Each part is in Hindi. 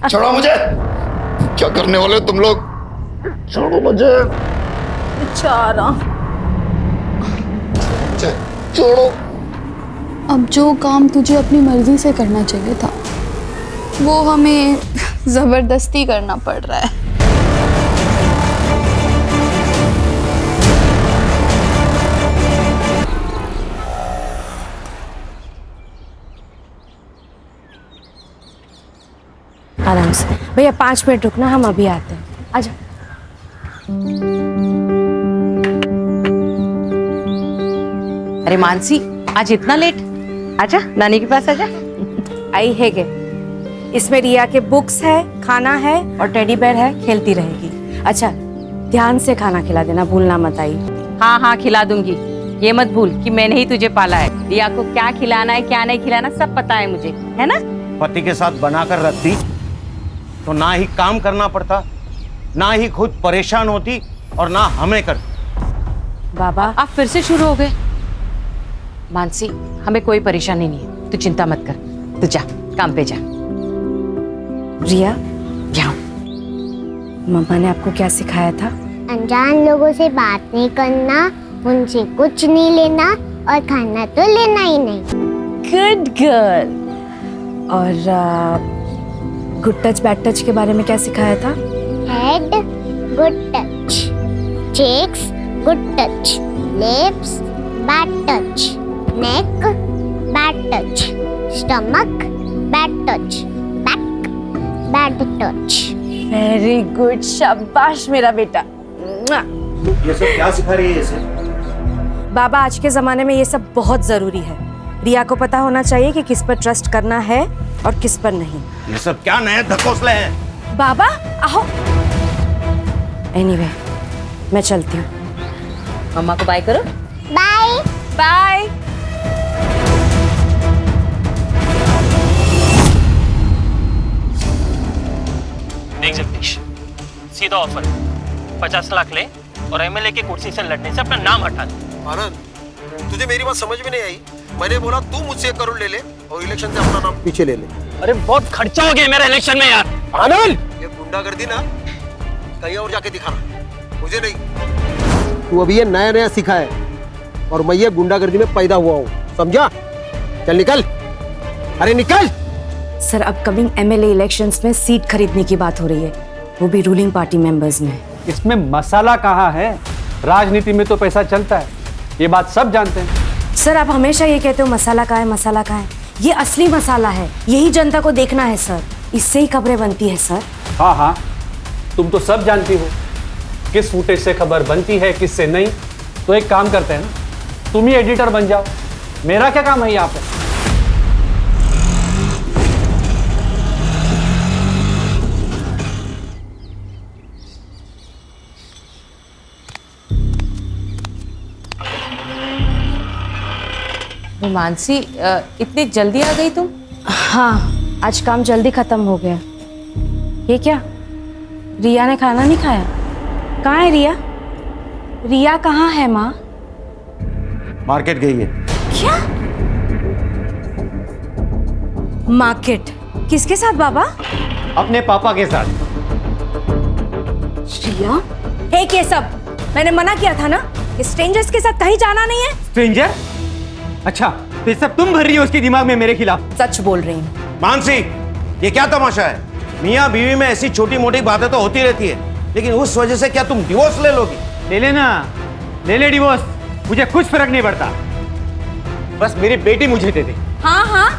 छोड़ो मुझे। क्या करने वाले हो तुम लोग? छोड़ो मुझे। बेचारा। छोड़ो। अब जो काम तुझे अपनी मर्जी से करना चाहिए था वो हमें जबरदस्ती करना पड़ रहा है। आराम से भैया, 5 मिनट रुकना, हम अभी आते हैं। आजा। अरे मानसी, आज इतना लेट? आजा, नानी के पास आजा। आई है गे। इसमें रिया के बुक्स है, खाना है और टेडी बेयर है, खेलती रहेगी। अच्छा, ध्यान से खाना खिला देना, भूलना मत आई। हाँ हाँ, खिला दूंगी। ये मत भूल कि मैंने ही तुझे पाला है। रिया को क्या खिलाना है क्या नहीं खिलाना सब पता है मुझे, है ना? पति के साथ बनाकर रखती तो ना ही काम करना पड़ता, ना ही खुद परेशान होती और ना हमें करती। बाबा, आप फिर से शुरू हो गए। मानसी, हमें कोई परेशानी नहीं है, तू चिंता मत कर। तू जा, काम पे जा। रिया, जाओ। मम्मा ने आपको क्या सिखाया था? अनजान लोगों से बात नहीं करना, उनसे कुछ नहीं लेना और खाना तो लेना ही नहीं। Good girl. और गुड टच बैड टच के बारे में क्या सिखाया था? Head good touch, cheeks good touch, lips bad touch, neck bad touch, stomach bad touch, back bad touch. Very good, शाबाश मेरा बेटा। ये सब क्या सिखा रही है इसे? बाबा, आज के जमाने में ये सब बहुत जरूरी है। रिया को पता होना चाहिए कि किस पर ट्रस्ट करना है और किस पर नहीं। ये सब क्या नए धकोसले हैं? बाबा आओ। एनीवे, मैं चलती हूँ। मम्मा को बाय करो। Bye bye. देख जगदीश, सीधा ऑफर, 50 लाख ले और एमएलए की कुर्सी से लड़ने से अपना नाम हटा दे। आनंद, तुझे मेरी बात समझ में नहीं आई? मैंने बोला तू मुझसे 1 करोड़ ले ले और इलेक्शन से अपना नाम पीछे ले ले। अरे बहुत खर्चा हो गया मेरा इलेक्शन में यार। आनंद, ये गुंडागर्दी ना कहीं और जाके दिखाना, मुझे नहीं। तू अभी ये नया नया सीखा है और मैं ये गुंडागर्दी में पैदा हुआ हूँ, समझा? चल निकल, अरे निकल। सर, अपकमिंग एमएलए इलेक्शंस में सीट खरीदने की बात हो रही है, वो भी रूलिंग पार्टी मेंबर्स में। इसमें मसाला कहाँ है? राजनीति में तो पैसा चलता है, ये बात सब जानते हैं। सर, आप हमेशा ये कहते हो मसाला कहाँ है, मसाला कहाँ है। ये असली मसाला है, यही जनता को देखना है सर, इससे ही खबरें बनती है सर। हाँ हाँ, तुम तो सब जानती हो किस फुटेज से खबर बनती है किससे नहीं। तो एक काम करते हैं ना, तुम ही एडिटर बन जाओ, मेरा क्या काम है यहाँ पे? मानसी, इतनी जल्दी आ गई तुम? हाँ, आज काम जल्दी खत्म हो गया। ये क्या, रिया ने खाना नहीं खाया? कहाँ है रिया? रिया कहाँ है माँ? मार्केट गई है। क्या? मार्केट? किसके साथ बाबा? अपने पापा के साथ। रिया, है क्या सब? मैंने मना किया था ना कि स्ट्रेंजर्स के साथ कहीं जाना नहीं है। स्ट्रेंजर? अच्छा, तो ये सब तुम भर रही हो उसके दिमाग में मेरे खिलाफ? सच बोल रही हूँ। मानसी, ये क्या तमाशा है? मियाँ बीवी में ऐसी छोटी मोटी बातें तो होती रहती है, लेकिन उस वजह से क्या तुम डिवोर्स ले लोगी? ले लेना, ले ले डिवोर्स, मुझे कुछ फर्क नहीं पड़ता। बस मेरी बेटी मुझे दे दे। हाँ हाँ,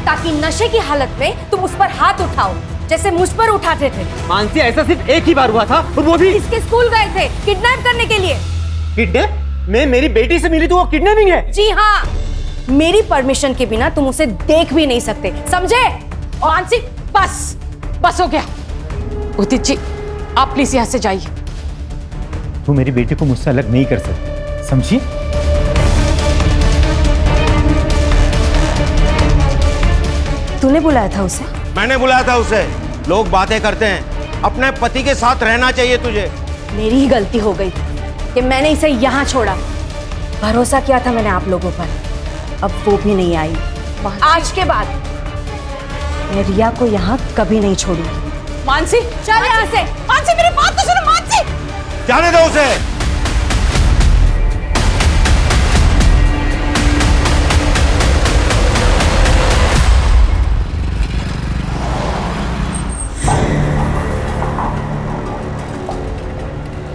ताकि नशे की हालत में तुम उस पर हाथ उठाओ जैसे मुझ पर उठाते थे। मानसी, ऐसा सिर्फ एक ही बार हुआ था और वो भी इसके स्कूल गए थे किडनैप करने के लिए। किडनैप? मैं मेरी बेटी से मिली तो वो किडनैपिंग है? जी हाँ, मेरी परमिशन के बिना तुम उसे देख भी नहीं सकते, समझे? और मानसी, बस बस हो गया। उदित जी, आप प्लीज यहाँ से जाइए। तू मेरी बेटी को मुझसे अलग नहीं कर सकती, समझी? तूने बुलाया था उसे? मैंने बुलाया था उसे। लोग बातें करते हैं, अपने पति के साथ रहना चाहिए तुझे। मेरी ही गलती हो गई कि मैंने इसे यहाँ छोड़ा। भरोसा किया था मैंने आप लोगों पर, अब वो भी नहीं आई। आज के बाद मैं रिया को यहाँ कभी नहीं छोड़ूंगी। मानसी चल यहाँ से। मानसी मेरी बात तो सुनो मानसी। जाने दो उसे।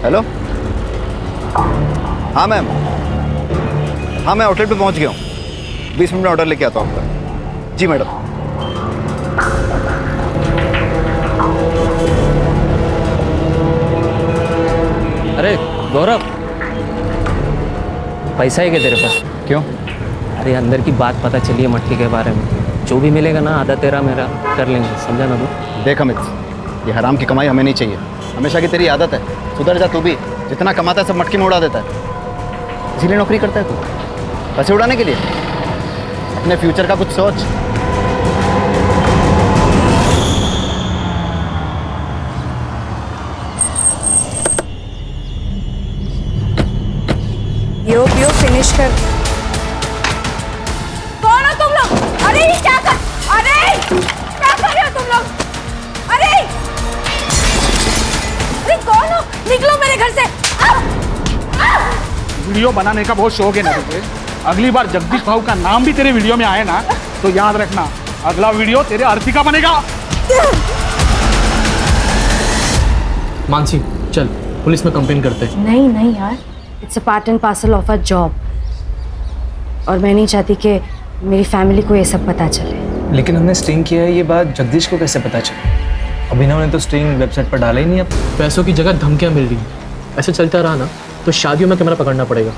हेलो। हाँ मैम, हाँ मैं आउटलेट पे पहुंच गया हूँ। 20 मिनट में ऑर्डर लेके आता हूँ आपका। जी मैडम। अरे गौरव, पैसा है क्या तेरे पास? क्यों? अरे अंदर की बात पता चली है मटकी के बारे में। जो भी मिलेगा ना आधा तेरा मेरा कर लेंगे, समझा ना तू? देख अमित, ये हराम की कमाई हमें नहीं चाहिए। हमेशा की तेरी आदत है, सुधर जा तू भी। जितना कमाता है सब मटकी में उड़ा देता है। इसीलिए नौकरी करता है तू, पैसे उड़ाने के लिए। अपने फ्यूचर का कुछ सोच। यो पियो फिनिश कर। कौन हो तुम लोग? अरे ये क्या कर रहे हो तुम लोग? अरे कौन हो? निकलो मेरे घर से। वीडियो बनाने का बहुत शौक है ना तुझे? अगली बार जगदीश भाऊ का नाम भी तेरे वीडियो में आए ना तो याद रखना, अगला वीडियो तेरे आरती का बनेगा। मानसी चल पुलिस में कंप्लेन करते हैं। नहीं नहीं यार, it's a part and parcel of a job, और मैं नहीं चाहती कि मेरी फैमिली को ये सब पता चले। लेकिन हमने स्ट्रिंग किया है, ये बात जगदीश को कैसे पता चली? अभिनव ने तो स्ट्रिंग वेबसाइट पर डाला ही नहीं। अब पैसों की जगह धमकियां मिल रही हैं। ऐसे चलता रहा ना तो शादियों में कैमरा पकड़ना पड़ेगा।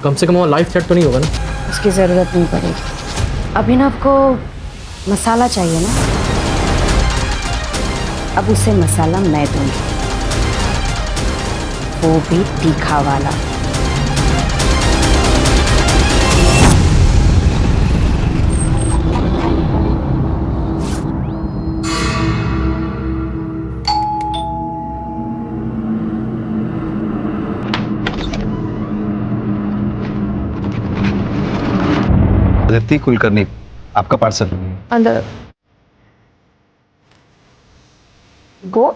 कम से कम वो लाइफ थ्रेट तो नहीं होगा ना? उसकी ज़रूरत नहीं पड़ेगी। अभिनव को मसाला चाहिए ना, अब उसे मसाला मैं दूंगी, वो भी तीखा वाला। अदिति कुलकर्णी, आपका पार्सल। अंदर गो।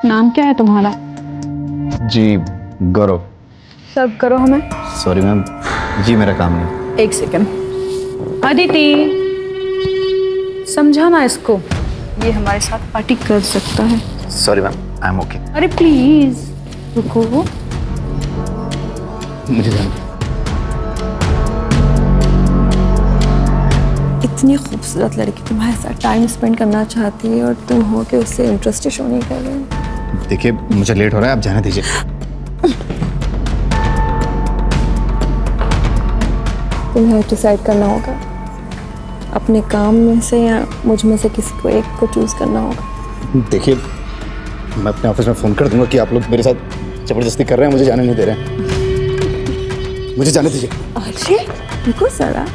नाम क्या है तुम्हारा? जी गौरव। सर्व करो हमें। सॉरी मैम, जी मेरा काम नहीं। एक सेकंड। अदिति समझाना इसको, ये हमारे साथ पार्टी कर सकता है। Sorry ma'am, I am okay. अरे प्लीज रुको। मुझे जाना। इतनी खूबसूरत लड़की तुम्हारे साथ टाइम स्पेंड करना चाहती है और तुम हो के उससे इंटरेस्ट शो नहीं कर रहे। देखिए मुझे लेट हो रहा है, आप जाने दीजिए। तुम्हें डिसाइड करना होगा, अपने काम में से या मुझ में से किसी को एक को चूज करना होगा। देखिए मैं अपने ऑफिस में फ़ोन कर दूंगा कि आप लोग मेरे साथ ज़बरदस्ती कर रहे हैं, मुझे जाने नहीं दे रहे हैं। मुझे जाने दीजिए। अरे रुको जरा।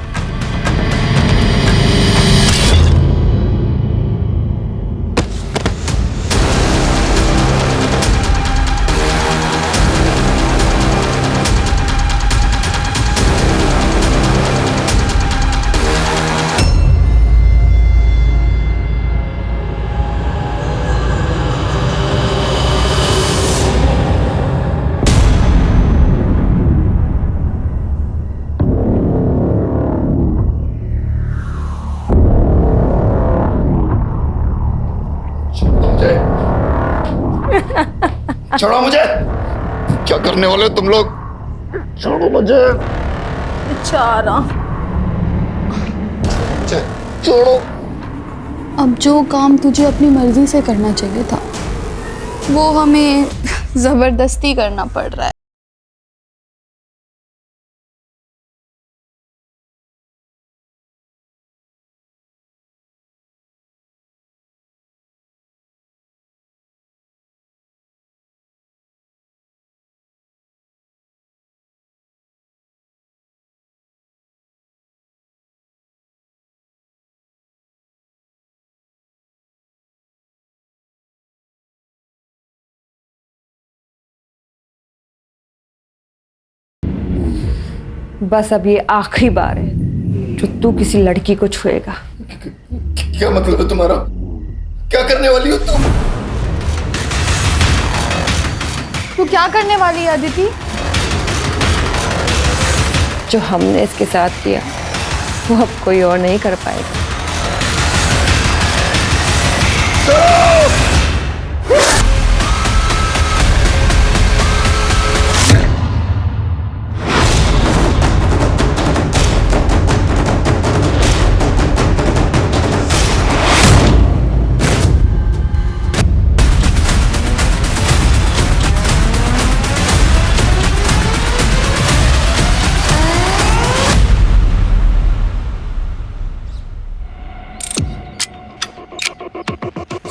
छोड़ो मुझे। क्या करने वाले हो तुम लोग? छोड़ो मुझे। बेचारा। छोड़ो। अब जो काम तुझे अपनी मर्जी से करना चाहिए था वो हमें जबरदस्ती करना पड़ रहा है। बस अब ये आखिरी बार है जो तू किसी लड़की को छुएगा। क्या मतलब है तुम्हारा? क्या करने वाली हो तुम? तू क्या करने वाली है अदिति? जो हमने इसके साथ किया वो अब कोई और नहीं कर पाएगा।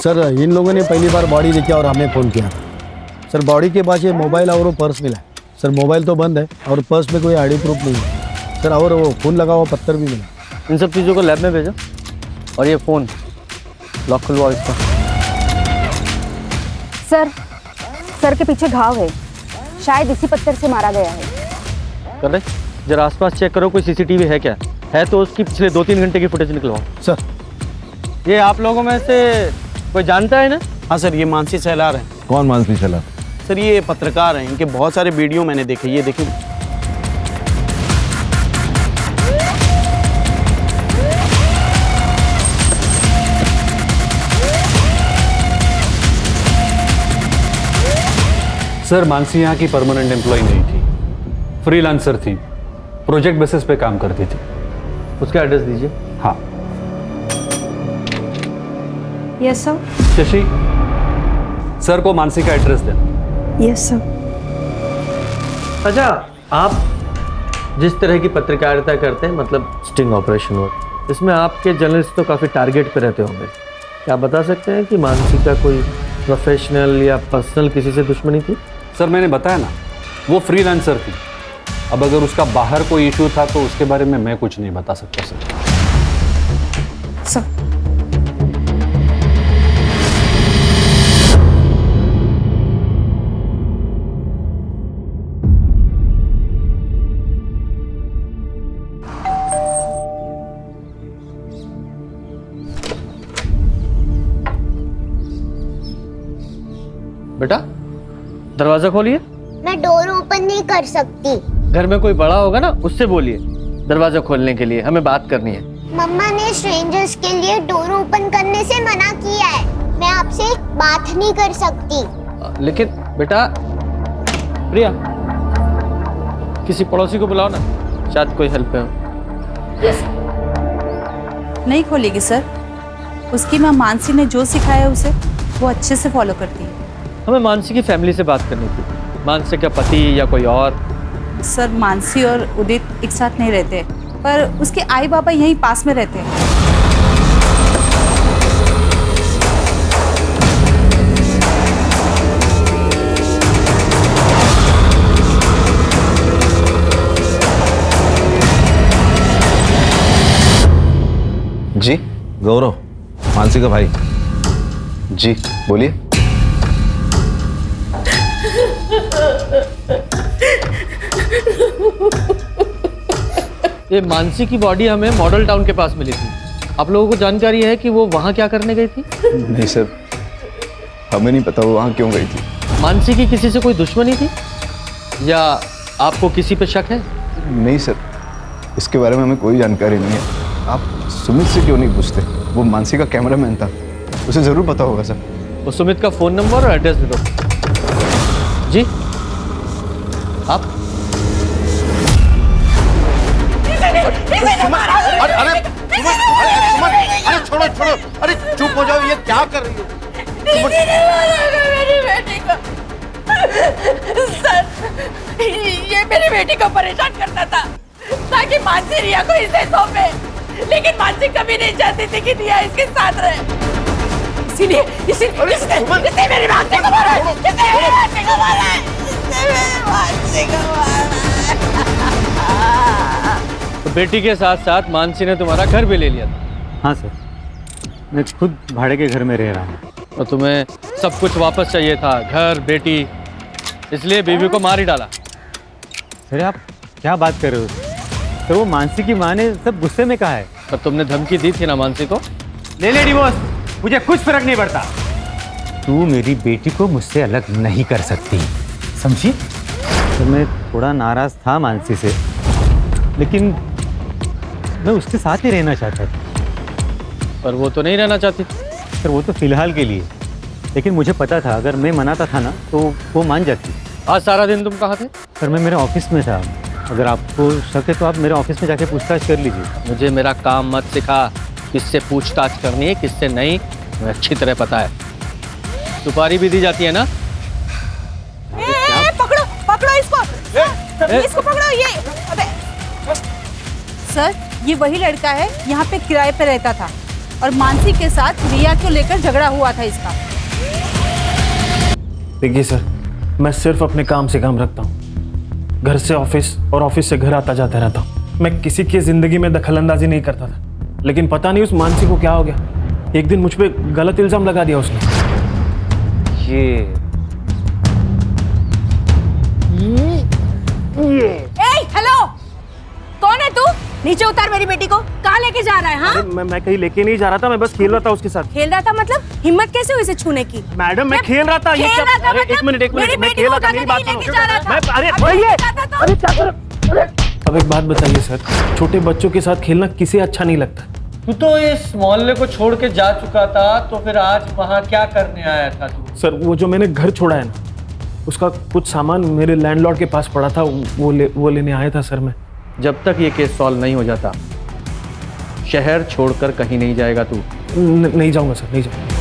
सर इन लोगों ने पहली बार बॉडी देखी और हमें फ़ोन किया। सर बॉडी के पास ये मोबाइल और वो पर्स मिला। सर मोबाइल तो बंद है और पर्स में कोई आईडी प्रूफ नहीं है सर, और वो खून लगा हुआ पत्थर भी मिला। इन सब चीज़ों को लैब में भेजो और ये फ़ोन लॉक खुलवाओ इसका। सर के पीछे घाव है, शायद इसी पत्थर से मारा गया है। कर रहे जरा आसपास चेक करो, कोई सीसीटीवी है क्या? है तो उसकी पिछले 2-3 घंटे की फुटेज निकलवाओ। सर ये आप लोगों में से कोई जानता है ना? हाँ सर, ये मानसी सहलार हैं। कौन मानसी सहलार? सर ये पत्रकार हैं, इनके बहुत सारे वीडियो मैंने देखे। ये देखिए। सर मानसी यहाँ की परमानेंट एम्प्लॉय नहीं थी, फ्रीलांसर थी, प्रोजेक्ट बेसिस पे काम करती थी। उसका एड्रेस दीजिए। हाँ। Yes sir. शशि, सर को मानसी का एड्रेस देना। Yes sir. अच्छा, आप जिस तरह की पत्रकारिता करते हैं, मतलब स्टिंग ऑपरेशन वर्क, इसमें आपके जर्नलिस्ट तो काफ़ी टारगेट पे रहते होंगे। क्या आप बता सकते हैं कि मानसी का कोई प्रोफेशनल या पर्सनल किसी से दुश्मनी थी? सर मैंने बताया ना, वो फ्रीलांसर थी। अब अगर उसका बाहर कोई इशू था तो उसके बारे में मैं कुछ नहीं बता सकता सर। सर बेटा दरवाजा खोलिए। मैं डोर ओपन नहीं कर सकती। घर में कोई बड़ा होगा ना, उससे बोलिए दरवाजा खोलने के लिए, हमें बात करनी है। मम्मा ने स्ट्रेंजर्स के लिए डोर ओपन करने से मना किया है। मैं आपसे बात नहीं कर सकती। लेकिन बेटा, प्रिया किसी पड़ोसी को बुलाओ ना, शायद कोई हेल्प है। यस। नहीं खोलेगी सर, उसकी माँ मानसी ने जो सिखाया उसे वो अच्छे से फॉलो करती है। हमें मानसी की फैमिली से बात करनी थी। मानसी का पति या कोई और? सर मानसी और उदित एक साथ नहीं रहते, पर उसके आई बाबा यहीं पास में रहते हैं। जी गौरव, मानसी का भाई। जी बोलिए। ये मानसी की बॉडी हमें मॉडल टाउन के पास मिली थी। आप लोगों को जानकारी है कि वो वहाँ क्या करने गई थी? नहीं सर, हमें नहीं पता वो वहाँ क्यों गई थी। मानसी की किसी से कोई दुश्मनी थी या आपको किसी पे शक है? नहीं सर, इसके बारे में हमें कोई जानकारी नहीं है। आप सुमित से क्यों नहीं पूछते? वो मानसी का कैमरामैन था, उसे ज़रूर पता होगा सर। वो सुमित का फ़ोन नंबर और एड्रेस दे दो। जी आप? अरे छोड़ो छोड़ो, अरे चुप हो जाओ, ये क्या कर रही हो? मेरी बेटी को सर, ये मेरी बेटी को परेशान करता था ताकि मानसी रिया को इसे सौंपे, लेकिन मानसी कभी नहीं चाहती थी कि रिया इसके साथ रहे। इसीलिए इसने मेरी मानसी को मारा है, इसने मेरी मानसी को मारा है, इसने मेरी मानसी को मारा है। तो बेटी के साथ साथ मानसी ने तुम्हारा घर भी ले लिया था? हाँ सर, मैं खुद भाड़े के घर में रह रहा हूँ। और तुम्हें सब कुछ वापस चाहिए था, घर, बेटी, इसलिए बीवी को मार ही डाला? सर आप क्या बात कर रहे हो? सर वो मानसी की माँ ने सब गुस्से में कहा है। पर तुमने धमकी दी थी ना मानसी को। ले डिवोर्स, मुझे कुछ फर्क नहीं पड़ता। तू मेरी बेटी को मुझसे अलग नहीं कर सकती, समझी? तो मैं थोड़ा नाराज था मानसी से, लेकिन मैं उसके साथ ही रहना चाहता था। पर वो तो नहीं रहना चाहती। सर वो तो फिलहाल के लिए, लेकिन मुझे पता था अगर मैं मनाता था ना तो वो मान जाती। आज सारा दिन तुम कहाँ थे? सर मैं मेरे ऑफिस में था। अगर आपको शक है तो आप मेरे ऑफिस में जाके पूछताछ कर लीजिए। मुझे मेरा काम मत सिखा, किससे पूछताछ करनी है किससे नहीं मुझे अच्छी तरह पता है। सुपारी भी दी जाती है ना? पकड़ो पकड़ो इसको, इसको पकड़ो। ये अबे सर, ये वही लड़का है यहाँ पे किराए पे रहता था और मानसी के साथ रिया को लेकर झगड़ा हुआ था इसका। देखिए सर, मैं सिर्फ अपने काम से काम रखता हूँ, घर से ऑफिस और ऑफिस से घर आता जाता रहता हूँ। मैं किसी की जिंदगी में दखलंदाजी नहीं करता था, लेकिन पता नहीं उस मानसी को क्या हो गया। एक दिन मुझ पे गलत इल्जाम लगा दिया उसने। हेलो, कौन है तू? नीचे उतार मेरी बेटी को। कहाँ लेके जा रहा है? हाँ, मैं कहीं लेके नहीं जा रहा था, मैं बस खेल रहा था उसके साथ। खेल रहा था मतलब? हिम्मत कैसे हुई इसे छूने की? मैडम मैं खेल रहा था। अरे एक मिनट मैं खेल रहा था, मेरी बात सुनो। अरे क्या कर। अब एक बात बताइए सर, छोटे बच्चों के साथ खेलना किसे अच्छा नहीं लगता? तू तो इस मोहल्ले को छोड़ के जा चुका था, तो फिर आज वहाँ क्या करने आया था तू? सर वो जो मैंने घर छोड़ा है ना, उसका कुछ सामान मेरे लैंडलॉर्ड के पास पड़ा था, वो लेने आया था सर मैं। जब तक ये केस सॉल्व नहीं हो जाता शहर छोड़कर कहीं नहीं जाएगा तू। नहीं जाऊंगा सर, नहीं जाऊंगा।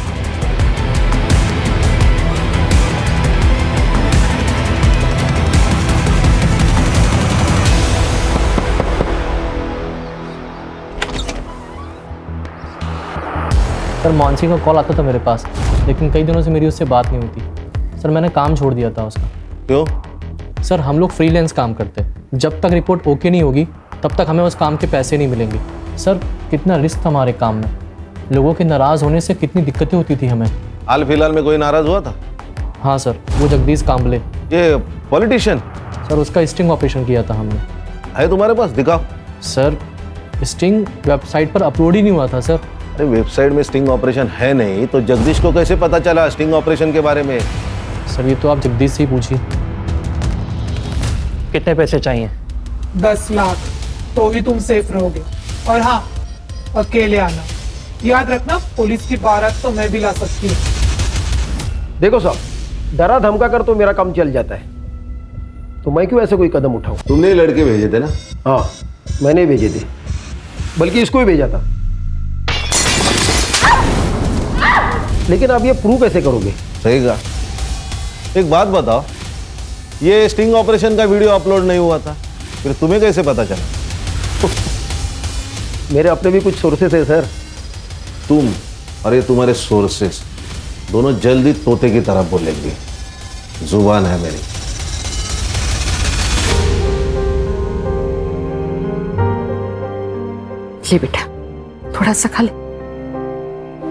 सर मानसी का कॉल आता था मेरे पास, लेकिन कई दिनों से मेरी उससे बात नहीं होती। सर मैंने काम छोड़ दिया था उसका। क्यों? सर हम लोग फ्रीलांस काम करते हैं, जब तक रिपोर्ट ओके नहीं होगी तब तक हमें उस काम के पैसे नहीं मिलेंगे। सर कितना रिस्क था हमारे काम में, लोगों के नाराज़ होने से कितनी दिक्कतें होती थी हमें। हाल फिलहाल में कोई नाराज हुआ था? हाँ सर, वो जगदीश कांबले, ये पॉलिटिशियन। सर उसका स्टिंग ऑपरेशन किया था हमने। है तुम्हारे पास? दिखाओ। सर स्टिंग वेबसाइट पर अपलोड ही नहीं हुआ था सर। अरे वेबसाइट में स्टिंग ऑपरेशन है नहीं तो जगदीश को कैसे पता चला स्टिंग ऑपरेशन के बारे में? सर ये तो आप जगदीश से ही पूछिए। कितने पैसे चाहिए? 10 लाख, तो भी तुम सेफ रहोगे। और हाँ, अकेले आना। याद रखना, पुलिस की बारात तो मैं भी ला सकती हूँ। देखो साहब, डरा धमका कर तो मेरा काम चल जाता है, तो मैं क्यों ऐसे कोई कदम उठाऊं? तुमने लड़के भेजे थे ना? हाँ मैंने भेजे थे, बल्कि इसको ही भेजा था। लेकिन आप ये प्रूव कैसे करोगे? सही कहा। एक बात बताओ, ये स्टिंग ऑपरेशन का वीडियो अपलोड नहीं हुआ था, फिर तुम्हें कैसे पता चला? मेरे अपने भी कुछ सोर्सेस है सर। तुम और ये तुम्हारे सोर्सेस दोनों जल्दी तोते की तरह बोलेंगे। जुबान है मेरी। ले बेटा, थोड़ा सा खा ले।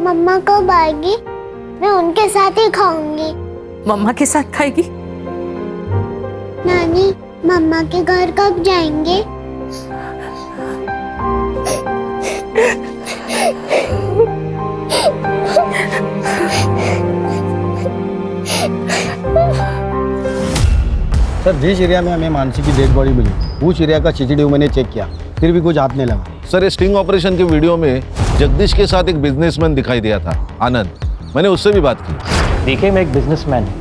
मम्मा कब आएगी? मैं उनके साथ ही खाऊंगी। मम्मा के साथ खाएगी? नानी, मम्मा के घर कब जाएंगे? सर जिस एरिया में हमें मानसी की डेड बॉडी मिली उस एरिया का सीसीटीवी मैंने चेक किया, फिर भी कुछ हाथ नहीं लगा। सर ये स्टिंग ऑपरेशन के वीडियो में जगदीश के साथ एक बिजनेसमैन दिखाई दिया था, आनंद। मैंने उससे भी बात की। देखिए मैं एक बिजनेसमैन हूँ,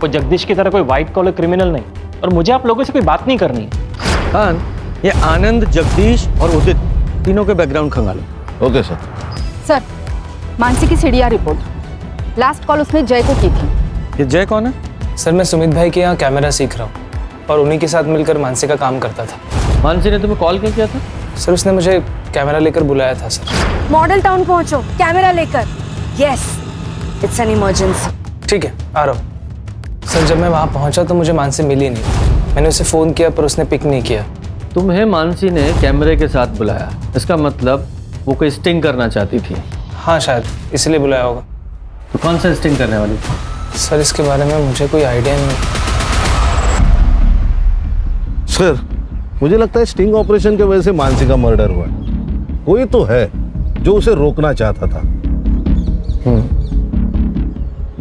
वो जगदीश की तरह कोई व्हाइट कॉलर क्रिमिनल नहीं, और मुझे आप लोगों से कोई बात नहीं करनी है। हाँ, ये आनंद, जगदीश और उदित तीनों के बैकग्राउंड खंगालो। Okay sir. सर मानसी की सीढ़िया रिपोर्ट, लास्ट कॉल उसने जय को की थी। ये जय कौन है? सर मैं सुमित भाई के यहाँ कैमरा सीख रहा हूँ और उन्हीं के साथ मिलकर मानसी का काम करता था। मानसी ने तुम्हें कॉल क्यों किया था? सर उसने मुझे कैमरा लेकर बुलाया था सर। मॉडल टाउन पहुंचो, कैमरा लेकर। Yes, it's an emergency. ठीक है, आ रहा हूँ। सर जब मैं वहाँ पहुँचा तो मुझे मानसी मिली नहीं। मैंने उसे फ़ोन किया पर उसने पिक नहीं किया। तुम्हें मानसी ने कैमरे के साथ बुलाया, इसका मतलब वो कोई स्टिंग करना चाहती थी। हाँ शायद इसलिए बुलाया होगा। तो कौन सा स्टिंग करने वाली थी? सर इसके बारे में मुझे कोई आइडिया नहीं। सर मुझे लगता है स्टिंग ऑपरेशन की वजह से मानसी का मर्डर हुआ है। कोई तो है जो उसे रोकना चाहता था।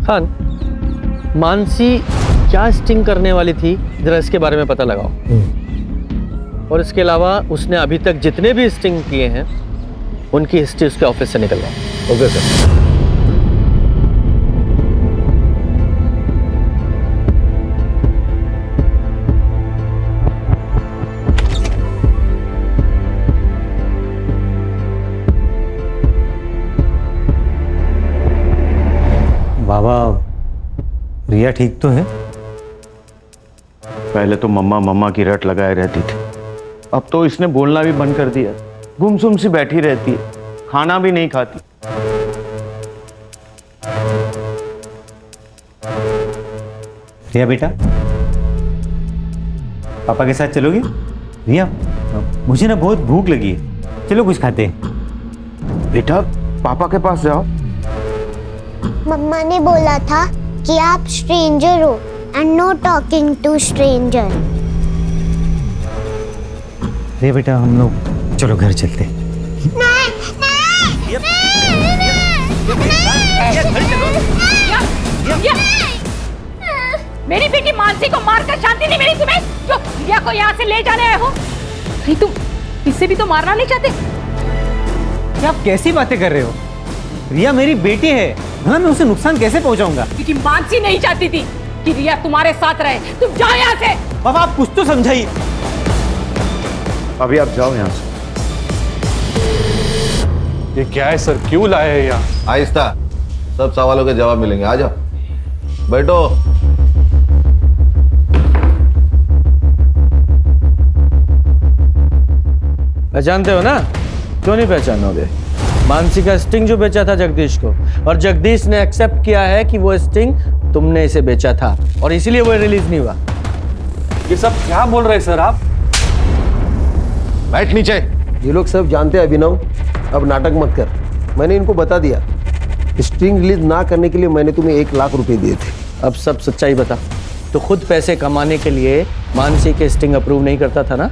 खान, मानसी क्या स्टिंग करने वाली थी, जरा इसके बारे में पता लगाओ। और इसके अलावा उसने अभी तक जितने भी स्टिंग किए हैं उनकी हिस्ट्री उसके ऑफिस से निकलवाओ। Okay sir. बाबा, रिया ठीक तो है? पहले तो मम्मा मम्मा की रट लगाए रहती थी, अब तो इसने बोलना भी बंद कर दिया। गुमसुम सी बैठी रहती है, खाना भी नहीं खाती। रिया बेटा, पापा के साथ चलोगी? रिया, मुझे ना बहुत भूख लगी है, चलो कुछ खाते हैं। बेटा पापा के पास जाओ। मम्मा ने बोला था कि आप स्ट्रेंजर हो and no talking to stranger. Riya बेटा, हम लोग चलो घर चलते हैं। मेरी बेटी मानसी को मारकर शांति नहीं मिली तुम्हें, जो रिया को यहाँ से ले जाने आए हो। नहीं, तुम इससे भी तो मारना नहीं चाहते? क्या आप कैसी बातें कर रहे हो? रिया मेरी बेटी है, हाँ मैं उसे नुकसान कैसे पहुंचाऊंगा? क्योंकि मानसी नहीं चाहती थी कि रिया तुम्हारे साथ रहे। तुम जाओ यहाँ से। पापा आप कुछ तो समझाइए। अभी आप जाओ यहाँ से। ये क्या है सर, क्यों लाए हैं यहाँ? आहिस्ता, सब सवालों के जवाब मिलेंगे। आ जाओ, बैठो। पहचानते हो ना? क्यों नहीं पहचानोगे? मानसी का स्टिंग जो बेचा था जगदीश को, और जगदीश ने एक्सेप्ट किया है कि वो स्टिंग तुमने इसे बेचा था, और इसीलिए वो रिलीज नहीं हुआ। ये सब क्या बोल रहे हैं सर आप? बैठ नीचे। ये लोग सब जानते हैं अभिनव, अब नाटक मत कर। मैंने इनको बता दिया, स्ट्रिंग रिलीज ना करने के लिए मैंने तुम्हें 1 लाख रुपए दिए थे। अब सब सच्चाई बता। तो खुद पैसे कमाने के लिए मानसी के स्टिंग अप्रूव नहीं करता था ना?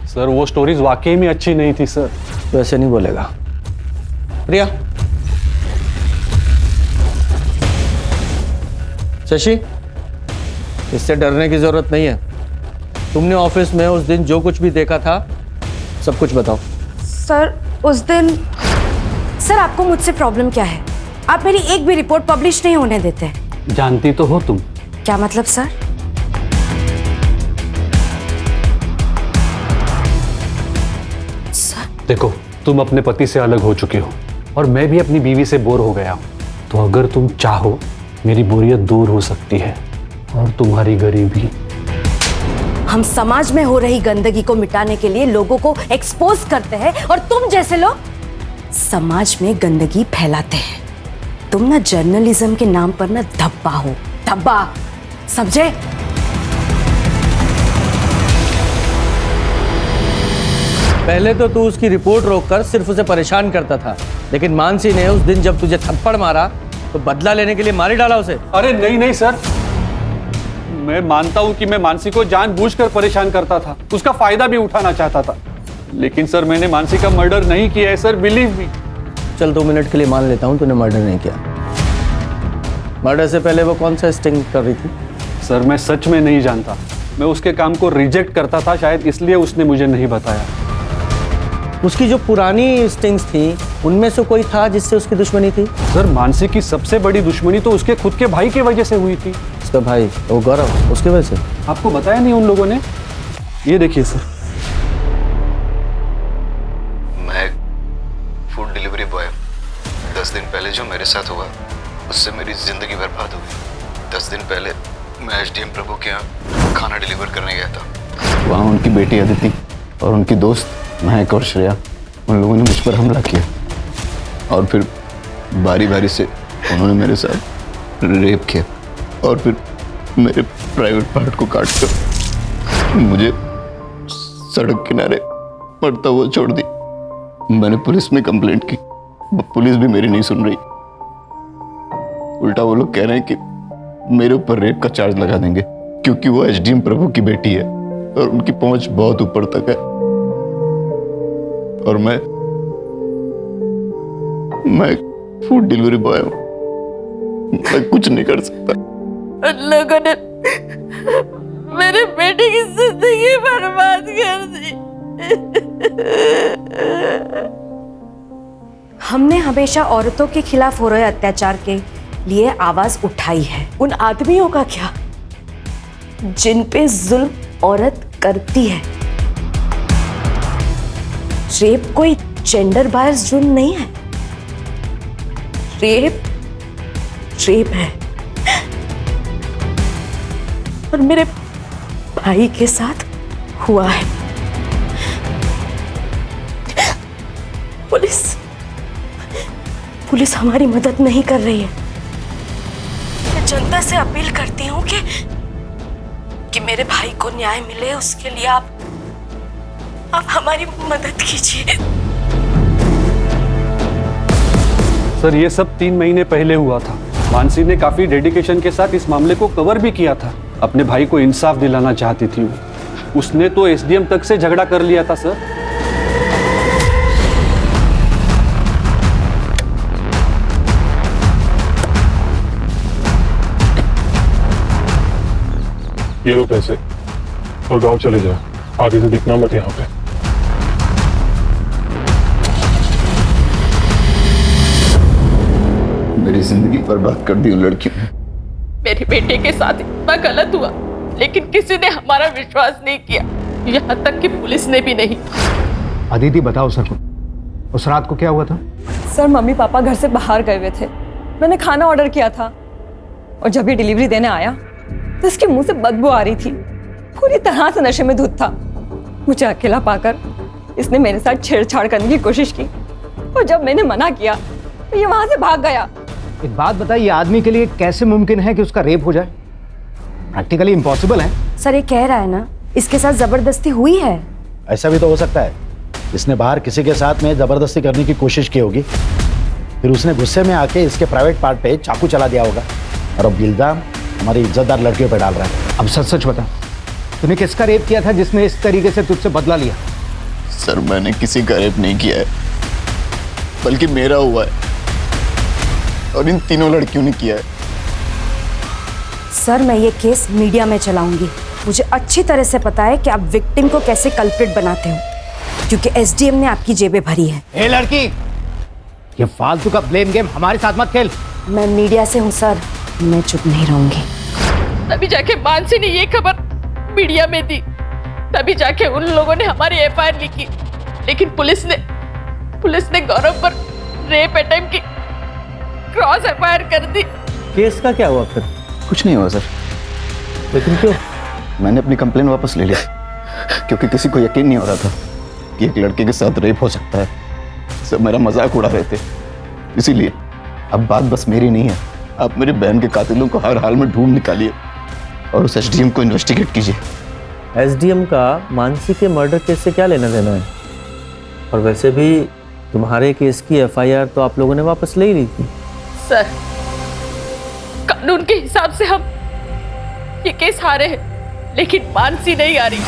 सर वो स्टोरीज वाकई में अच्छी नहीं थी सर। तो ऐसे नहीं बोलेगा। रिया, शशि, इससे डरने की जरूरत नहीं है। तुमने ऑफिस में उस दिन जो कुछ भी देखा था सब कुछ बताओ। सर उस दिन, सर आपको मुझसे प्रॉब्लम क्या है? आप मेरी एक भी रिपोर्ट पब्लिश नहीं होने देते। जानती तो हो तुम। क्या मतलब सर? देखो, तुम अपने पति से अलग हो चुके हो और मैं भी अपनी बीवी से बोर हो गया हूं। तो अगर तुम चाहो मेरी बोरियत दूर हो सकती है और तुम्हारी गरीबी। हम समाज में हो रही गंदगी को मिटाने के लिए लोगों को एक्सपोज करते हैं और तुम जैसे लोग समाज में गंदगी फैलाते हैं। तुम ना जर्नलिज्म के नाम पर ना धब्बा हो, धब्बा, समझे? पहले तो तू उसकी रिपोर्ट रोककर सिर्फ उसे परेशान करता था, लेकिन मानसी ने उस दिन जब तुझे थप्पड़ मारा तो बदला लेने के लिए मार ही डाला उसे। अरे नहीं नहीं सर, मैं मानता हूं कि मैं मानसी को जानबूझकर परेशान करता था, उसका फायदा भी उठाना चाहता था, लेकिन सर मैंने मानसी का मर्डर नहीं किया है सर, बिलीव मी। चल 2 मिनट के लिए मान लेता हूं तूने मर्डर नहीं किया। मर्डर से पहले वो कौन सा स्टिंग कर रही थी? सर मैं सच में नहीं जानता, मैं उसके काम को रिजेक्ट करता था, शायद इसलिए उसने मुझे नहीं बताया। उसकी जो पुरानी स्टिंग्स थी उनमें से कोई था जिससे उसकी दुश्मनी थी? सर मानसी की सबसे बड़ी दुश्मनी तो उसके खुद के भाई की वजह से हुई थी। उसका भाई वो गौरव, उसकी वजह से? आपको बताया नहीं उन लोगों ने? ये देखिए सर। मैं फूड डिलीवरी बॉय, 10 दिन पहले जो मेरे साथ हुआ उससे मेरी जिंदगी बर्बाद हो गई। 10 दिन पहले मैं एसडीएम प्रभु के यहाँ खाना डिलीवर करने गया था। वहाँ उनकी बेटी अदिति और उनकी दोस्त महक और श्रेया, उन लोगों ने मुझ पर हमला किया और फिर बारी बारी से उन्होंने मेरे साथ रेप किया और फिर मेरे प्राइवेट पार्ट को काट कर मुझे सड़क किनारे पड़ता हुआ छोड़ दी। मैंने पुलिस में कंप्लेंट की, पुलिस भी मेरी नहीं सुन रही। उल्टा वो लोग कह रहे हैं कि मेरे ऊपर रेप का चार्ज लगा देंगे क्योंकि वो एसडीएम प्रभु की बेटी है। और उनकी पहुंच बहुत ऊपर तक है, और मैं फूड डिलीवरी बॉय हूं, मैं कुछ नहीं कर सकता। उन लोगों ने मेरे बेटे की जिंदगी बर्बाद कर दी। हमने हमेशा औरतों के खिलाफ हो रहे अत्याचार के लिए आवाज उठाई है। उन आदमियों का क्या जिन पे जुल्म औरत करती है? रेप कोई जेंडर बायस जुर्म नहीं है। रेप रेप है, और मेरे भाई के साथ हुआ है। पुलिस हमारी मदद नहीं कर रही है। मैं जनता से अपील करती हूँ कि मेरे भाई को न्याय मिले, उसके लिए आप हमारी मदद कीजिए। सर, ये सब 3 महीने पहले हुआ था। मानसी ने काफी डेडिकेशन के साथ इस मामले को कवर भी किया था। अपने भाई को इंसाफ दिलाना चाहती थी वो। उसने तो एसडीएम तक से झगड़ा कर लिया था सर। ये लो पैसे और गांव चले जाओ, आगे से दिखना मत यहाँ पे। मेरी जिंदगी बर्बाद कर दी उन लड़कियों ने। मेरे बेटे के साथ इतना गलत हुआ, लेकिन किसी ने हमारा विश्वास नहीं किया, यहाँ तक कि पुलिस ने भी नहीं। अदिति बताओ सर, उस रात को क्या हुआ था? सर, मम्मी पापा घर से बाहर गए हुए थे। मैंने खाना ऑर्डर किया था और जब ये डिलीवरी देने आया तो इसके मुंह से बदबू आ रही थी। पूरी तरह से नशे में धुत था। मुझे अकेला पाकर इसने मेरे साथ छेड़छाड़ करने की कोशिश की, और जब मैंने मना किया तो ये वहां से भाग गया। एक बात बताइए, आदमी के लिए कैसे मुमकिन है कि उसका रेप हो जाए? प्रैक्टिकली इम्पॉसिबल है। सर, ये कह रहा है ना इसके साथ जबरदस्ती हुई है। ऐसा भी तो हो सकता है, इसने बाहर किसी के साथ में जबरदस्ती करने की कोशिश की होगी, फिर उसने गुस्से में आके इसके प्राइवेट पार्ट पे चाकू चला दिया होगा, और अब इल्जाम हमारी इज्जतदार लड़कियों पे डाल रहा है। अब सच सच बता, तूने किसका रेप किया था जिसने इस तरीके से तुझसे बदला लिया? सर, मैंने किसी का रेप नहीं किया है, बल्कि मेरा हुआ है, और इन तीनों लड़कियों ने किया है। सर, मैं ये केस मीडिया में चलाऊंगी। मुझे अच्छी तरह से पता है कि आप विक्टिम को कैसे कल्प्रिट बनाते हो, क्योंकि एसडीएम ने आपकी जेबें भरी है। ए लड़की, ये फालतू का ब्लेम गेम हमारे साथ मत खेल। मैं मीडिया से हूँ सर, मैं चुप नहीं रहूंगी। तभी जाके मानसी ने ये खबर मीडिया में दी, तभी जाके उन लोगों ने हमारी एफआईआर लिखी, लेकिन पुलिस ने गौरव पर रेप अटेम्प्ट की क्रॉस एफआईआर कर दी। केस का क्या हुआ फिर? कुछ नहीं हुआ सर। लेकिन क्यों? मैंने अपनी कंप्लेन वापस ले ली, क्योंकि किसी को यकीन नहीं हो रहा था कि एक लड़के के साथ रेप हो सकता है। सब मेरा मजाक उड़ा रहे थे, इसीलिए अब बात बस मेरी नहीं है। आप मेरी बहन के कातिलों को हर हाल में ढूंढ निकालिए और उस एसडीएम को इन्वेस्टिगेट कीजिए। एसडीएम का मानसी के मर्डर केस से क्या लेना देना है? और वैसे भी तुम्हारे केस की एफआईआर तो आप लोगों ने वापस ले ही ली थी। सर, कानून के हिसाब से हम ये केस हारे हैं, लेकिन मानसी नहीं आ रही।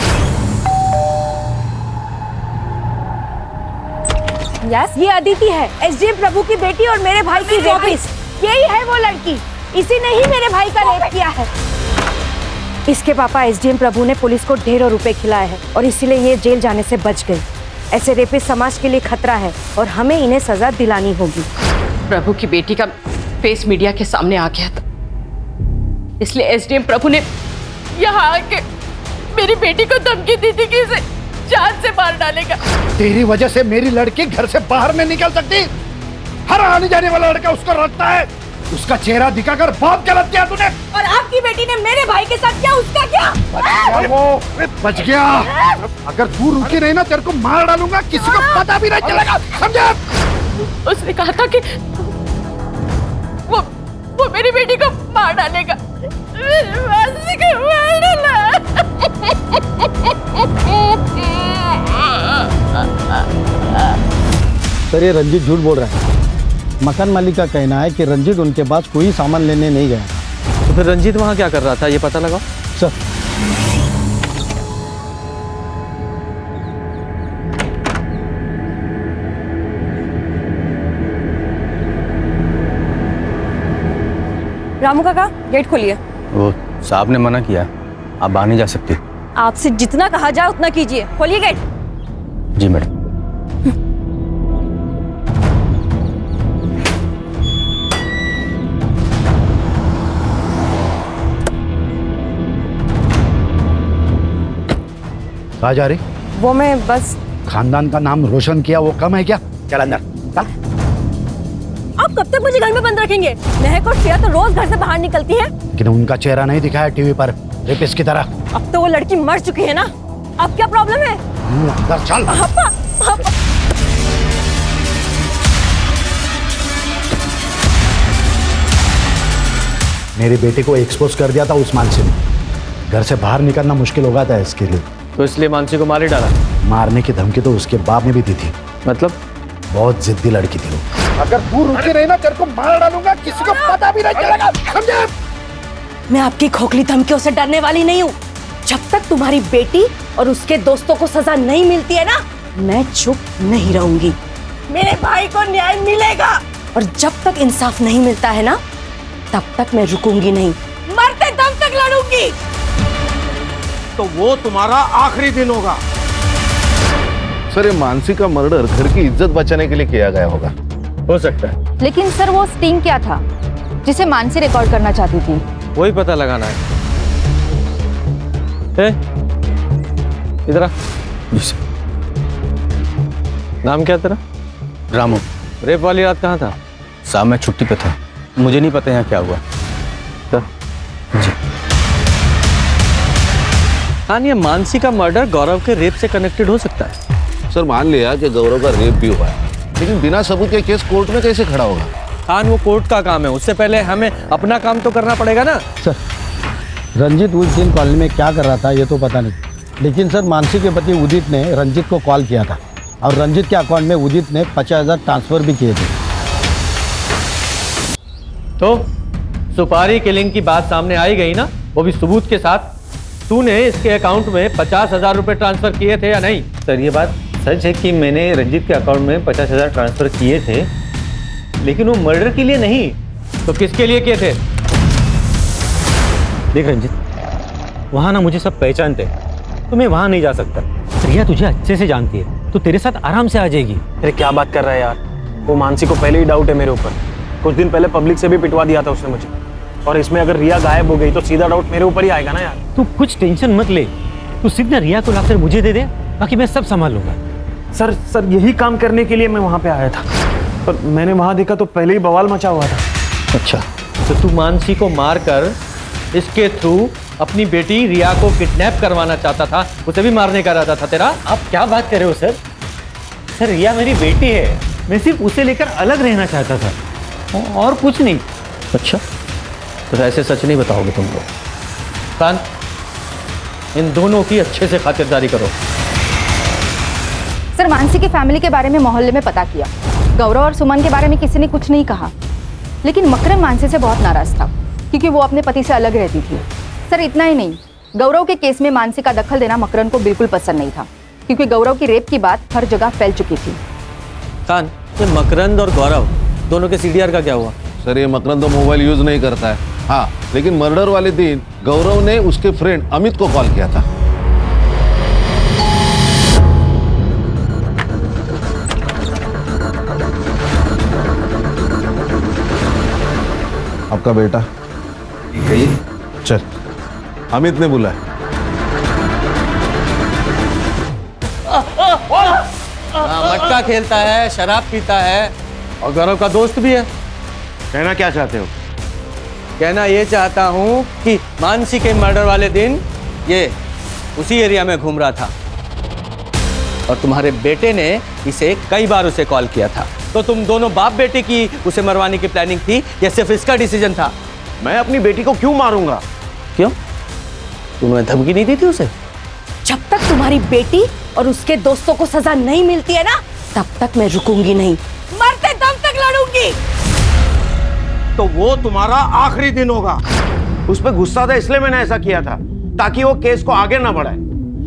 यस, ये अदिति है, एसडीएम प्रभु की बेटी और मेरे भाई की रेपिस्ट। यही है वो लड़की, इसी ने ही मेरे भाई का रेप किया है। इसके पापा एसडीएम प्रभु ने पुलिस को ढेरों रुपए खिलाए हैं, और इसीलिए ये जेल जाने से बच गई। ऐसे रेपिस्ट समाज के लिए खतरा है, और हमें इन्हें सजा दिलानी होगी। प्रभु की बेटी का फेस मीडिया के सामने आ गया था, इसलिए एसडीएम प्रभु ने यहाँ आके मेरी बेटी को धमकी दी थी कि इसे जान से मार डालेगा। तेरी वजह से मेरी लड़की घर से बाहर नहीं निकल सकती। हर आने जाने वाला लड़का उसको रटता है। उसका चेहरा दिखाकर बहुत गलत किया तूने। और आपकी बेटी ने मेरे भाई के साथ क्या, उसका क्या? बच गया। अगर तू रुकी नहीं ना, तेरे को मार डालूंगा, किसी को पता भी नहीं चलेगा, समझा? उसने कहा था कि वो मेरी बेटी को मार डालेगा। मानसी को मार डाला। सर, ये रंजीत झूठ बोल रहा है। मकान मालिक का कहना है कि रंजीत उनके पास कोई सामान लेने नहीं गया। तो फिर रंजीत वहाँ क्या कर रहा था, ये पता लगाओ। सर, रामू काका गेट खोलिए। वो साहब ने मना किया, आप बाहर नहीं जा सकती। आपसे जितना कहा जाए उतना कीजिए, खोलिए गेट। जी मैडम। कहाँ जा रही? वो मैं बस। खानदान का नाम रोशन किया वो कम है क्या? चल अंदर चल। आप कब तक मुझे घर में बंद रखेंगे? महक और श्रेया तो रोज घर से बाहर निकलती है। लेकिन उनका चेहरा नहीं दिखाया टीवी पर रेपिस्ट की तरह। अब तो वो लड़की मर चुकी है ना, अब क्या प्रॉब्लम है? अंदर चल। पापा, पापा। मेरी बेटी को एक्सपोज कर दिया था उस मानसी ने। घर से बाहर निकलना मुश्किल हो गया था इसके लिए, तो इसलिए मानसी को मार ही डाला। मारने की धमकी तो उसके बाप ने भी दी थी। मतलब? बहुत जिद्दी लड़की थी वो। अगर तू रुके रही ना तेरे को मार डालूंगा, किसी को पता भी नहीं चलेगा, समझे? मैं आपकी खोखली धमकियों से डरने वाली नहीं हूँ। जब तक तुम्हारी बेटी और उसके दोस्तों को सजा नहीं मिलती है ना, मैं चुप नहीं रहूंगी। मेरे भाई को न्याय मिलेगा। और जब तक इंसाफ नहीं मिलता है ना, तब तक मैं रुकूंगी नहीं, मरते दम तक लड़ूंगी। तो वो तुम्हारा आखिरी दिन होगा। सर ये मानसी का मर्डर घर की इज्जत बचाने के लिए किया गया होगा। हो सकता है। लेकिन सर वो स्टिंग क्या था जिसे मानसी रिकॉर्ड करना चाहती थी? वही पता लगाना है। इधर आ। जी सर। नाम क्या तेरा? रामू। रेप वाली रात कहाँ था? साहब मैं छुट्टी पे था, मुझे नहीं पता यहाँ क्या हुआ। तो? जी। हाँ, ये मानसी का मर्डर गौरव के रेप से कनेक्टेड हो सकता है। सर मान लिया कि गौरव का रेप भी हुआ है, लेकिन बिना सबूत के केस कोर्ट में कैसे खड़ा होगा? खान वो कोर्ट का काम है, उससे पहले हमें अपना काम तो करना पड़ेगा ना। सर रंजीत उस दिन कॉलेज में क्या कर रहा था ये तो पता नहीं, लेकिन सर मानसी के पति उदित ने रंजीत को कॉल किया था और रंजीत के अकाउंट में उदित ने 50,000 ट्रांसफर भी किए थे। तो सुपारी किलिंग की बात सामने आई गई ना, वो भी सबूत के साथ। तूने इसके अकाउंट में 50,000 रुपए ट्रांसफर किए थे या नहीं? सर ये बात सच है कि मैंने रंजीत के अकाउंट में 50,000 ट्रांसफर किए थे, लेकिन वो मर्डर के लिए नहीं। तो किसके लिए किए थे? देख रंजीत, वहाँ ना मुझे सब पहचानते, तो मैं वहाँ नहीं जा सकता। रिया तुझे अच्छे से जानती है, तो तेरे साथ आराम से आ जाएगी। अरे क्या बात कर रहा है यार, वो मानसी को पहले ही डाउट है मेरे ऊपर। कुछ दिन पहले पब्लिक से भी पिटवा दिया था उसने मुझे, और इसमें अगर रिया गायब हो गई तो सीधा डाउट मेरे ऊपर ही आएगा ना यार। तू कुछ टेंशन मत ले, तू सीधा रिया को लाकर मुझे दे दे, बाकी मैं सब संभाल लूंगा। सर यही काम करने के लिए मैं वहाँ पे आया था, पर मैंने वहाँ देखा तो पहले ही बवाल मचा हुआ था। अच्छा, तो तू मानसी को मारकर इसके थ्रू अपनी बेटी रिया को किडनैप करवाना चाहता था, उसे भी मारने का इरादा था तेरा? आप क्या बात कर रहे हो सर? सर रिया मेरी बेटी है, मैं सिर्फ उसे लेकर अलग रहना चाहता था और कुछ नहीं। अच्छा, तो ऐसे सच नहीं बताओगे तुम लोग? खान, इन दोनों की अच्छे से खातिरदारी करो। सर मानसी की फैमिली के बारे में मोहल्ले में पता किया, गौरव और सुमन के बारे में किसी ने कुछ नहीं कहा, लेकिन मकरन मानसी से बहुत नाराज था क्योंकि वो अपने पति से अलग रहती थी। सर इतना ही नहीं, गौरव के केस में मानसी का दखल देना मकरन को बिल्कुल पसंद नहीं था क्योंकि गौरव की रेप की बात हर जगह फैल चुकी थी। खान, ये मकरंद और गौरव दोनों के सीडीआर का क्या हुआ? सर ये मकरंद तो मोबाइल यूज नहीं करता है, हाँ, लेकिन मर्डर वाले दिन गौरव ने उसके फ्रेंड अमित को कॉल किया था। आपका बेटा चल, अमित ने बुलाया। मटका खेलता है, शराब पीता है और गौरव का दोस्त भी है। कहना क्या चाहते हो? कहना ये चाहता हूँ कि मानसी के मर्डर वाले दिन ये उसी एरिया में घूम रहा था और तुम्हारे बेटे ने इसे कई बार उसे कॉल किया था। तो तुम दोनों बाप बेटे की उसे मरवाने की प्लानिंग थी या सिर्फ इसका डिसीजन था? मैं अपनी बेटी को क्यों मारूंगा? क्यों? तुमने धमकी नहीं दी थी उसे? जब तक तुम्हारी बेटी और उसके दोस्तों को सजा नहीं मिलती है ना, तब तक मैं रुकूंगी नहीं, मरते दम तक लड़ूंगी। तो वो तुम्हारा आखिरी दिन होगा। उस पर गुस्सा था इसलिए मैंने ऐसा किया था, ताकि वो केस को आगे ना बढ़ाए।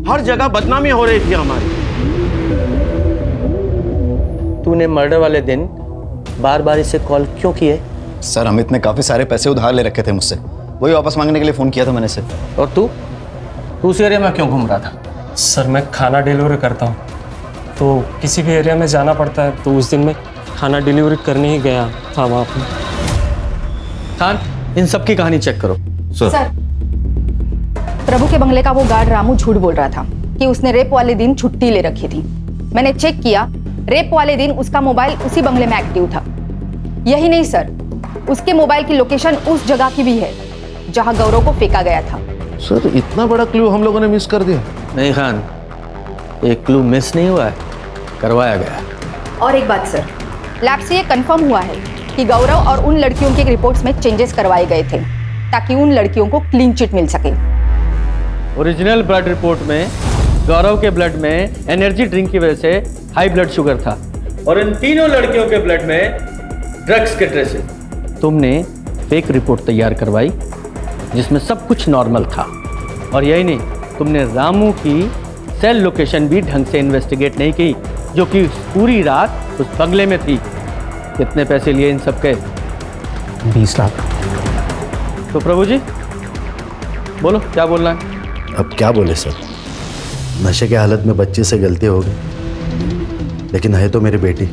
हर जगह बदनामी हो रही थी हमारी। तूने मर्डर वाले दिन बार बार इसे कॉल क्यों किए? सर अमित ने काफ़ी सारे पैसे उधार ले रखे थे मुझसे, वही वापस मांगने के लिए फ़ोन किया था मैंने सर। और तू उस एरिया में क्यों घूम रहा था? सर मैं खाना डिलीवरी करता हूँ, तो किसी भी एरिया में जाना पड़ता है, तो उस दिन मैं खाना डिलीवरी करने ही गया था वहाँ पर। खान, इन सब की कहानी चेक करो। सर, प्रभु के बंगले का वो गार्ड रामू झूठ बोल रहा था कि उसने रेप वाले दिन छुट्टी ले रखी थी। मैंने चेक किया, रेप वाले दिन उसका मोबाइल उसी बंगले में एक्टिव था। यही नहीं सर, उसके मोबाइल की लोकेशन उस जगह की भी है जहां गौरव को फेंका गया था। सर इतना बड़ा क्लू हम लोगों ने मिस कर दिया। नहीं खान, एक क्लू मिस नहीं हुआ है, करवाया गया। और एक बात सर, लैब से ये कंफर्म हुआ है कि गौरव और उन लड़कियों के रिपोर्ट्स में चेंजेस करवाए गए थे ताकि उन लड़कियों को क्लीन चिट मिल सके। ओरिजिनल ब्लड रिपोर्ट में गौरव के ब्लड में एनर्जी ड्रिंक की वजह से हाई ब्लड शुगर था और इन तीनों लड़कियों के ब्लड में ड्रग्स के ट्रेसेस। तुमने फेक रिपोर्ट तैयार करवाई जिसमें सब कुछ नॉर्मल था। और यही नहीं, तुमने रामू की सेल लोकेशन भी ढंग से इन्वेस्टिगेट नहीं की, जो कि पूरी रात उस बंगले में थी। कितने पैसे लिए इन सब के? 20 लाख। तो प्रभु जी बोलो, क्या बोलना है? अब क्या बोले सर, नशे के हालत में बच्चे से गलती हो गई, लेकिन है तो मेरी बेटी।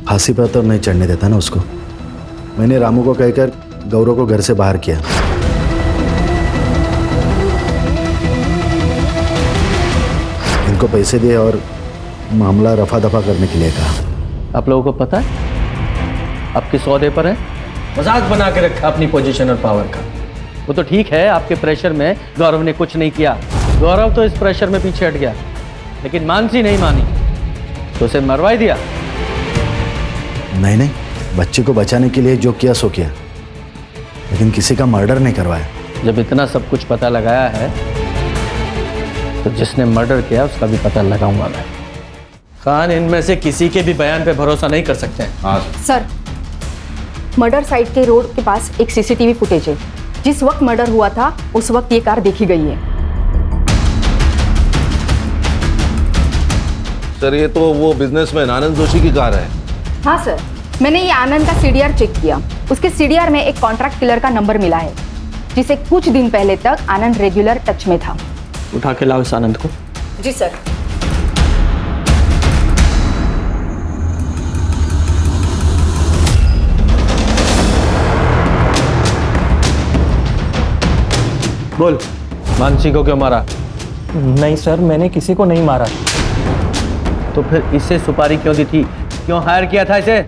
फांसी पर तो नहीं चढ़ने देता ना उसको। मैंने रामू को कहकर गौरव को घर से बाहर किया। इनको पैसे दिए और मामला रफा दफा करने के लिए कहा। आप लोगों को पता है आप किस ओहदे पर है? मजाक बना के रखा अपनी पोजीशन और पावर का। वो तो ठीक है, आपके प्रेशर में गौरव ने कुछ नहीं किया, गौरव तो इस प्रेशर में पीछे हट गया, लेकिन मानसी नहीं मानी तो उसे मरवा ही दिया। नहीं नहीं, बच्चे को बचाने के लिए जो किया सो किया, लेकिन किसी का मर्डर नहीं करवाया। जब इतना सब कुछ पता लगाया है तो जिसने मर्डर किया उसका भी पता लगाऊंगा मैं। खान, इनमें से किसी के भी बयान पे भरोसा नहीं कर सकते हैं। हाँ सर, मर्डर साइट के रोड के पास एक सीसीटीवी फुटेज है। जिस वक्त मर्डर हुआ था उस वक्त ये कार देखी गई है। सर ये तो वो बिजनेसमैन आनंद जोशी की कार है। हाँ सर, मैंने ये आनंद का सीडीआर चेक किया। उसके सीडीआर में एक कॉन्ट्रैक्ट किलर का नंबर मिला है जिसे कुछ दिन पहले तक आनंद रेगुलर टच में था। उठा के लाओ इस आनंद को। जी सर। बोल, मानसी को क्यों मारा? नहीं सर, मैंने किसी को नहीं मारा। तो फिर इसे सुपारी क्यों दी थी? क्यों हायर किया था इसे?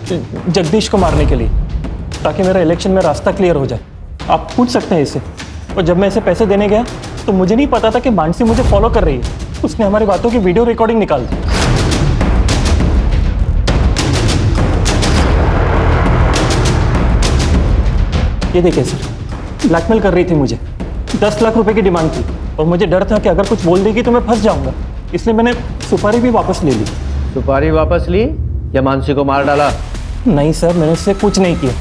जगदीश को मारने के लिए, ताकि मेरा इलेक्शन में रास्ता क्लियर हो जाए। आप पूछ सकते हैं इसे। और जब मैं इसे पैसे देने गया तो मुझे नहीं पता था कि मानसी मुझे फॉलो कर रही है। उसने हमारी बातों की वीडियो रिकॉर्डिंग निकाल दी। ये देखिए सर, ब्लैकमेल कर रही थी मुझे। 10 लाख रुपए की डिमांड थी और मुझे डर था कि अगर कुछ बोल देगी तो मैं फंस जाऊंगा, इसलिए मैंने सुपारी भी वापस ले ली। सुपारी वापस ली या मानसी को मार डाला? नहीं सर, मैंने उससे कुछ नहीं किया।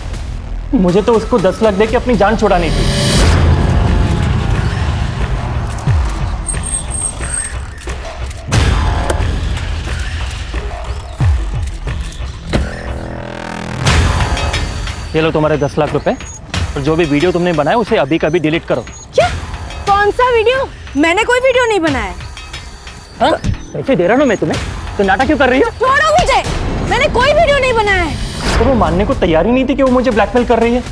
मुझे तो उसको 10 लाख दे के अपनी जान छुड़ानी थी। ये लो तुम्हारे 10 लाख रुपए, और जो भी वीडियो तुमने बनाया उसे अभी कभी डिलीट करो। क्या? कौन सा वीडियो? मैंने कोई वीडियो नहीं बनाया। हाँ? पैसे दे रहा हूँ मैं तुम्हें, तो नाटक क्यों कर रही हो? छोड़ो मुझे, मैंने कोई वीडियो नहीं बनाया है। तो वो मानने को तैयार ही नहीं थी कि वो मुझे ब्लैकमेल कर रही है,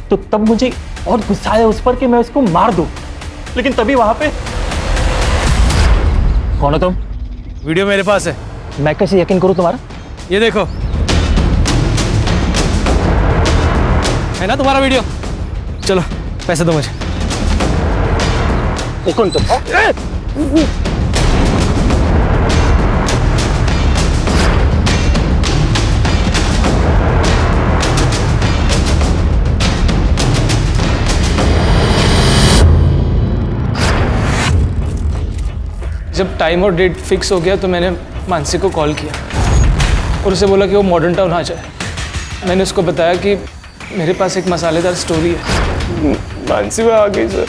तो तब मुझे और गुस्सा आया उस पर कि मैं उसको मार दूं। लेकिन तभी वहां पे, कौन हो तुम? वीडियो मेरे पास है। मैं कैसे यकीन करूं तुम्हारा? ये देखो, है ना तुम्हारा वीडियो? चलो पैसे दो मुझे। कौन तुम? जब टाइम और डेट फिक्स हो गया तो मैंने मानसी को कॉल किया और उसे बोला कि वो मॉडर्न टाउन आ जाए। मैंने उसको बताया कि मेरे पास एक मसालेदार स्टोरी है। मानसी वह आ गई सर,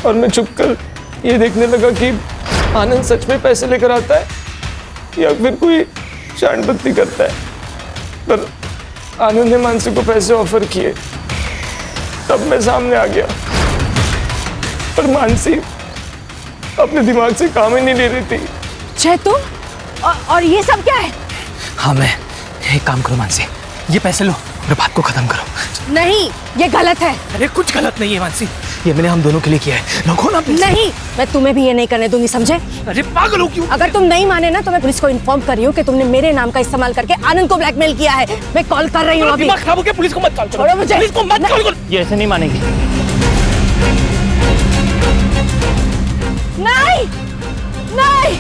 और मैं चुप कर ये देखने लगा कि आनंद सच में पैसे लेकर आता है या फिर कोई शांड बत्ती करता है। पर आनंद ने मानसी को पैसे ऑफर किए, तब मैं सामने आ गया। पर मानसी अपने दिमाग से काम ही नहीं ले रही थी। जय तुम और ये सब क्या है? हाँ मैं, एक काम करो मानसी, ये पैसे लो और बात को खत्म करो। नहीं, ये गलत है। अरे कुछ गलत नहीं है मानसी, ये मैंने हम दोनों के लिए किया है, रखो ना पैसे। नहीं, मैं तुम्हें भी ये नहीं करने दूंगी, समझे? अरे पागल हो क्यों? अगर तुम नहीं माने ना तो मैं पुलिस को इन्फॉर्म कर रही हूँ कि तुमने मेरे नाम का इस्तेमाल करके आनंद को ब्लैकमेल किया है। मैं कॉल कर रही हूँ अभी। दिमाग खराब हो गया, पुलिस को मत कॉल करो। छोड़ो मुझे। पुलिस को मत कॉल करो। ये ऐसे नहीं मानेगी। नहीं, नहीं।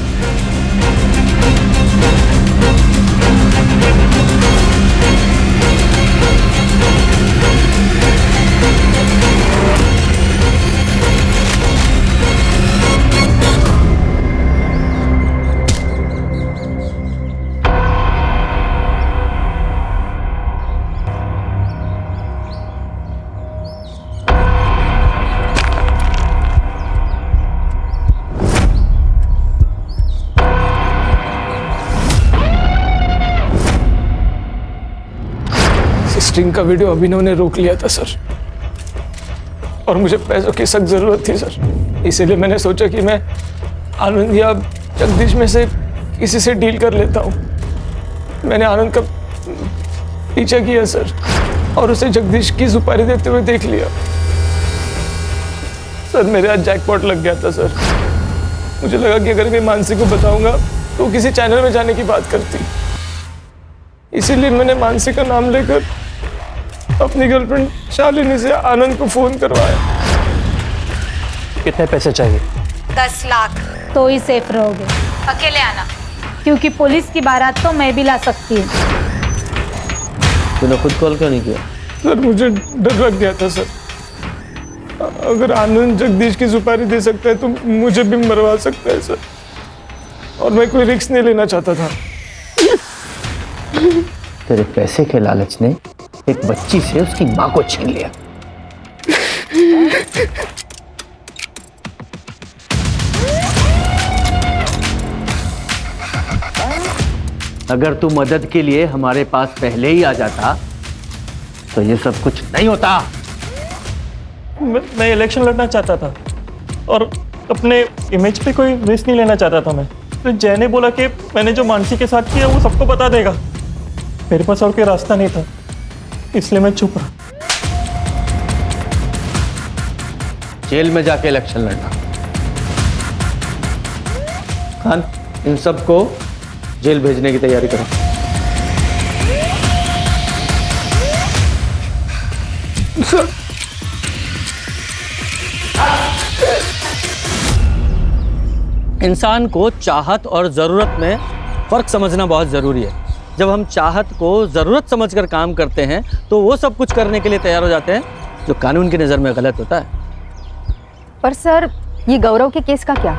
स्टिंग का वीडियो अभिनव ने रोक लिया था सर, और मुझे पैसों की सख्त जरूरत थी सर। इसीलिए मैंने सोचा कि मैं आनंद या जगदीश में से किसी से डील कर लेता हूँ। मैंने आनंद का पीछा किया सर, और उसे जगदीश की सुपारी देते हुए देख लिया। सर मेरे आज जैकपॉट लग गया था सर। मुझे लगा कि अगर मैं मानसी को बताऊंगा तो वो किसी चैनल में जाने की बात करती, इसीलिए मैंने मानसी का नाम लेकर अपनी गर्लफ्रेंड शालिनी से आनंद को फोन करवाया। कितने पैसे चाहिए? 10 लाख। तो ही सेफ रहोगे। अकेले आना, क्योंकि पुलिस की बारात तो मैं भी ला सकती हूँ। तूने खुद कॉल क्यों नहीं किया? सर मुझे डर लग गया था सर, अगर आनंद जगदीश की सुपारी दे सकता है तो मुझे भी मरवा सकता है सर, और मैं कोई रिस्क नहीं लेना चाहता था। तेरे पैसे के लालच ने एक बच्ची से उसकी मां को छीन लिया। अगर तू मदद के लिए हमारे पास पहले ही आ जाता तो ये सब कुछ नहीं होता। मैं इलेक्शन लड़ना चाहता था और अपने इमेज पे कोई रिस्क नहीं लेना चाहता था मैं। तो जय ने बोला कि मैंने जो मानसी के साथ किया वो सबको बता देगा। मेरे पास और कोई रास्ता नहीं था, इसलिए मैं चुप रहा। जेल में जाके इलेक्शन लड़ना। खान, इन सबको जेल भेजने की तैयारी करो। इंसान को चाहत और ज़रूरत में फ़र्क समझना बहुत ज़रूरी है। जब हम चाहत को ज़रूरत समझकर काम करते हैं तो वो सब कुछ करने के लिए तैयार हो जाते हैं जो कानून की नज़र में गलत होता है। पर सर, ये गौरव के केस का क्या?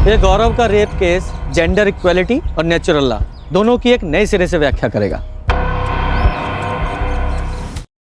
ये गौरव का रेप केस जेंडर इक्वलिटी और नेचुरल लॉ दोनों की एक नए सिरे से व्याख्या करेगा।